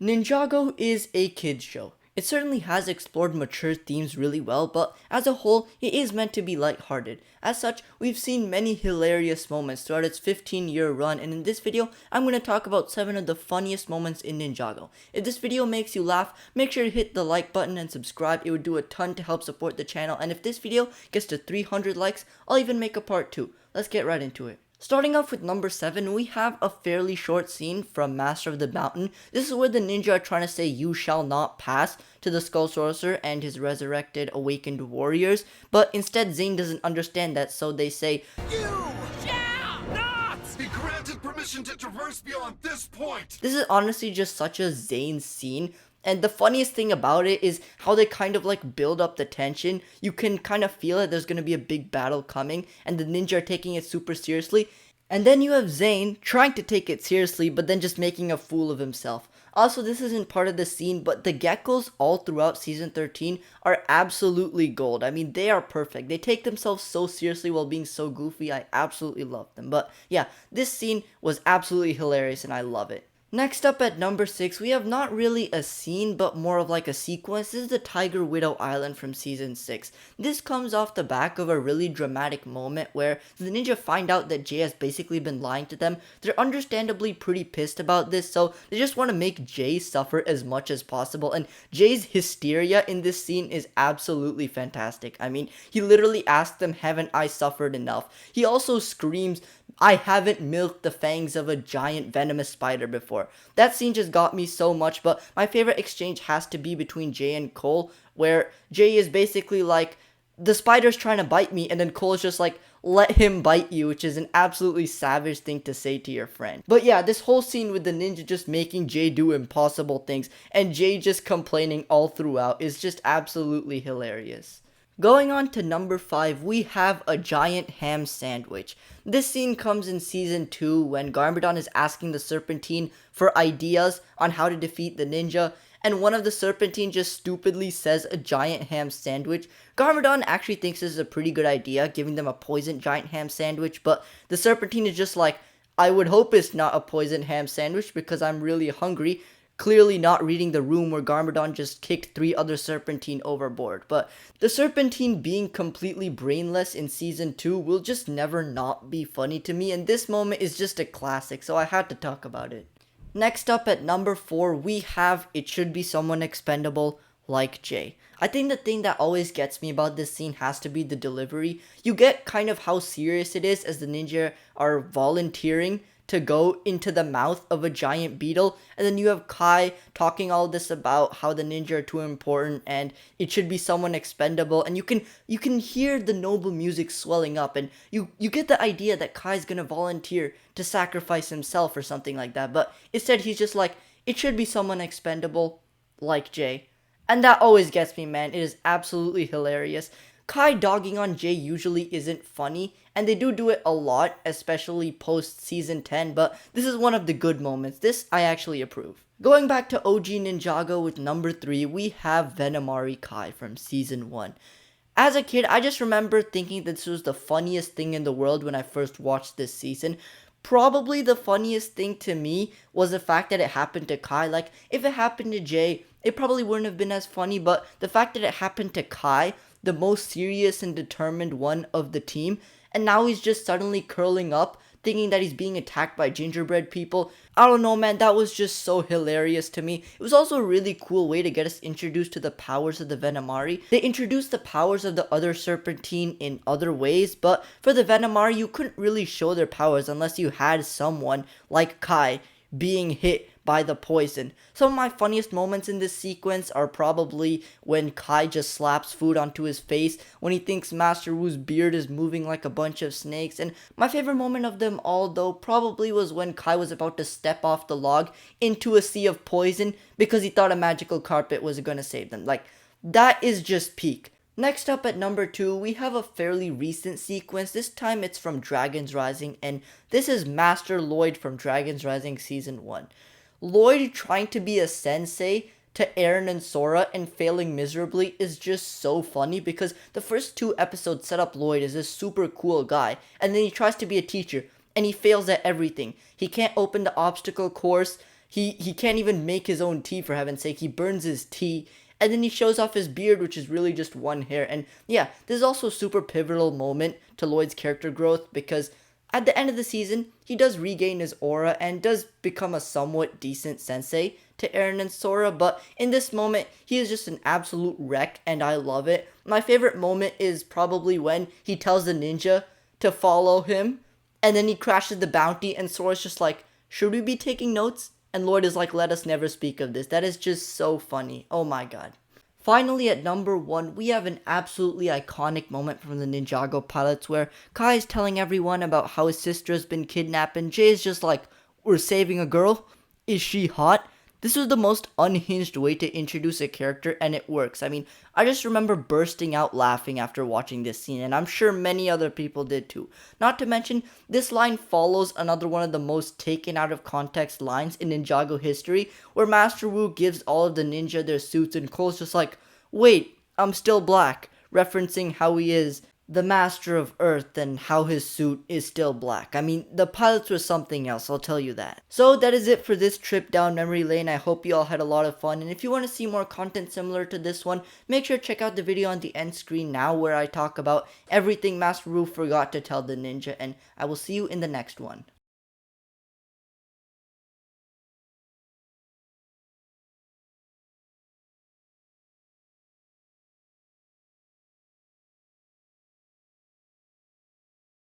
Ninjago is a kids show. It certainly has explored mature themes really well, but as a whole, it is meant to be lighthearted. As such, we've seen many hilarious moments throughout its 15-year run, and in this video, I'm going to talk about 7 of the funniest moments in Ninjago. If this video makes you laugh, make sure to hit the like button and subscribe. It would do a ton to help support the channel, and if this video gets to 300 likes, I'll even make a part 2. Let's get right into it. Starting off with number 7, we have a fairly short scene from Master of the Mountain. This is where the ninja are trying to say "you shall not pass" to the Skull Sorcerer and his resurrected awakened warriors, but instead Zane doesn't understand that, so they say, "You shall not be granted permission to traverse beyond this point." This is honestly just such a Zane scene. And the funniest thing about it is how they kind of like build up the tension. You can kind of feel it, there's going to be a big battle coming, and the ninja are taking it super seriously. And then you have Zane trying to take it seriously, but then just making a fool of himself. Also, this isn't part of the scene, but the geckos all throughout season 13 are absolutely gold. I mean, they are perfect. They take themselves so seriously while being so goofy. I absolutely love them. But yeah, this scene was absolutely hilarious and I love it. Next up at number 6, we have not really a scene, but more of like a sequence. This is the Tiger Widow Island from Season 6. This comes off the back of a really dramatic moment where the ninja find out that Jay has basically been lying to them. They're understandably pretty pissed about this, so they just want to make Jay suffer as much as possible, and Jay's hysteria in this scene is absolutely fantastic. I mean, he literally asks them, "Haven't I suffered enough?" He also screams, "I haven't milked the fangs of a giant venomous spider before." That scene just got me so much, but my favorite exchange has to be between Jay and Cole, where Jay is basically like, "The spider's trying to bite me," and then Cole's just like, "Let him bite you," which is an absolutely savage thing to say to your friend. But yeah, this whole scene with the ninja just making Jay do impossible things, and Jay just complaining all throughout is just absolutely hilarious. Going on to number 5, we have a giant ham sandwich. This scene comes in season 2 when Garmadon is asking the Serpentine for ideas on how to defeat the ninja, and one of the Serpentine just stupidly says a giant ham sandwich. Garmadon actually thinks this is a pretty good idea, giving them a poisoned giant ham sandwich, but the Serpentine is just like, "I would hope it's not a poisoned ham sandwich because I'm really hungry," clearly not reading the room where Garmadon just kicked 3 other Serpentine overboard. But the Serpentine being completely brainless in season 2 will just never not be funny to me, and this moment is just a classic, so I had to talk about it. Next up at number 4, we have "It Should Be Someone Expendable Like Jay." I think the thing that always gets me about this scene has to be the delivery. You get kind of how serious it is as the ninja are volunteering to go into the mouth of a giant beetle, and then you have Kai talking all this about how the ninja are too important and it should be someone expendable, and you can hear the noble music swelling up, and you get the idea that Kai's gonna volunteer to sacrifice himself or something like that, but instead he's just like, "It should be someone expendable like Jay." And that always gets me, man. It is absolutely hilarious. Kai dogging on Jay usually isn't funny, and they do it a lot, especially post season 10, but this is one of the good moments. This I actually approve. Going back to OG Ninjago with number 3, we have Venomari Kai from season 1. As a kid, I just remember thinking that this was the funniest thing in the world when I first watched this season. Probably the funniest thing to me was the fact that it happened to Kai. Like, if it happened to Jay, it probably wouldn't have been as funny, but the fact that it happened to Kai, the most serious and determined one of the team, and now he's just suddenly curling up, thinking that he's being attacked by gingerbread people. I don't know, man, that was just so hilarious to me. It was also a really cool way to get us introduced to the powers of the Venomari. They introduced the powers of the other Serpentine in other ways, but for the Venomari, you couldn't really show their powers unless you had someone like Kai being hit by the poison. Some of my funniest moments in this sequence are probably when Kai just slaps food onto his face, when he thinks Master Wu's beard is moving like a bunch of snakes, and my favorite moment of them all though probably was when Kai was about to step off the log into a sea of poison because he thought a magical carpet was gonna save them. Like, that is just peak. Next up at number 2, we have a fairly recent sequence. This time it's from Dragon's Rising, and this is Master Lloyd from Dragon's Rising Season 1. Lloyd trying to be a sensei to Eren and Sora and failing miserably is just so funny because the first 2 episodes set up Lloyd as this super cool guy, and then he tries to be a teacher and he fails at everything. He can't open the obstacle course, He can't even make his own tea, for heaven's sake. He burns his tea. And then he shows off his beard, which is really just one hair. And yeah, this is also a super pivotal moment to Lloyd's character growth, because at the end of the season, he does regain his aura and does become a somewhat decent sensei to Eren and Sora. But in this moment, he is just an absolute wreck, and I love it. My favorite moment is probably when he tells the ninja to follow him, and then he crashes the bounty, and Sora's just like, should we be taking notes? And Lloyd is like, let us never speak of this. That is just so funny. Oh my god. Finally, at number 1, we have an absolutely iconic moment from the Ninjago Pilots where Kai is telling everyone about how his sister has been kidnapped, and Jay is just like, we're saving a girl? Is she hot? This was the most unhinged way to introduce a character, and it works. I mean, I just remember bursting out laughing after watching this scene, and I'm sure many other people did too. Not to mention, this line follows another one of the most taken out of context lines in Ninjago history, where Master Wu gives all of the ninja their suits and clothes just like, wait, I'm still black, referencing how he is the master of Earth and how his suit is still black. I mean, the pilots were something else, I'll tell you that. So that is it for this trip down memory lane. I hope you all had a lot of fun, and if you want to see more content similar to this one, make sure to check out the video on the end screen now where I talk about everything Master Wu forgot to tell the ninja, and I will see you in the next one.